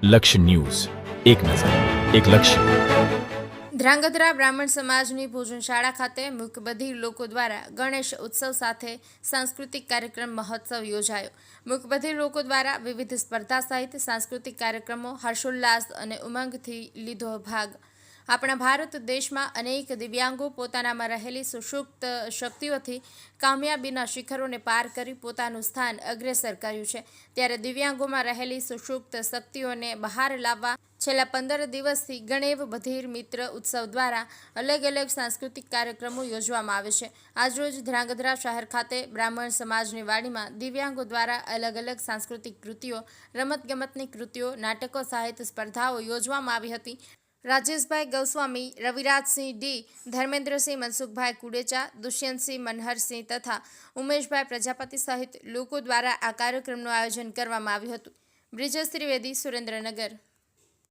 લક્ષ્ય ન્યૂઝ, એક નજર, એક લક્ષ્ય. ધ્રાંગધ્રા બ્રાહ્મણ સમાજની ભોજનશાળા ખાતે મૂકબધિર લોકો દ્વારા ગણેશ ઉત્સવ સાથે સાંસ્કૃતિક કાર્યક્રમ મહોત્સવ યોજાયો. મૂકબધિર લોકો દ્વારા વિવિધ સ્પર્ધા સહિત સાંસ્કૃતિક કાર્યક્રમો હર્ષોલ્લાસ અને ઉમંગથી લીધો ભાગ. આપણા ભારત દેશમાં અનેક દિવ્યાંગો પોતાનામાં રહેલી સુષુપ્ત શક્તિઓથી કામયાબીના શિખરોને પાર કરી પોતાનું સ્થાન અગ્રેસર કર્યું છે. ત્યારે દિવ્યાંગોમાં રહેલી સુષુપ્ત શક્તિઓને બહાર લાવવા છેલ્લા 15 દિવસથી ગણેવ બધીર મિત્ર ઉત્સવ દ્વારા અલગ અલગ સાંસ્કૃતિક કાર્યક્રમો યોજવામાં આવે છે. આજરોજ ધ્રાંગધ્રા શહેર ખાતે બ્રાહ્મણ સમાજની વાડીમાં દિવ્યાંગો દ્વારા અલગ અલગ સાંસ્કૃતિક કૃતિઓ, રમતગમતની કૃતિઓ, નાટકો સહિત સ્પર્ધાઓ યોજવામાં આવી હતી. રાજેશભાઈ ગૌસ્વામી, રવિરાજસિંહ ડી, ધર્મેન્દ્રસિંહ મનસુખભાઈ કુડેચા, દુષ્યંતસિંહ મનહરસિંહ તથા ઉમેશભાઈ પ્રજાપતિ સહિત લોકો દ્વારા આ કાર્યક્રમનું આયોજન કરવામાં આવ્યું હતું. બ્રિજેશ ત્રિવેદી, સુરેન્દ્રનગર.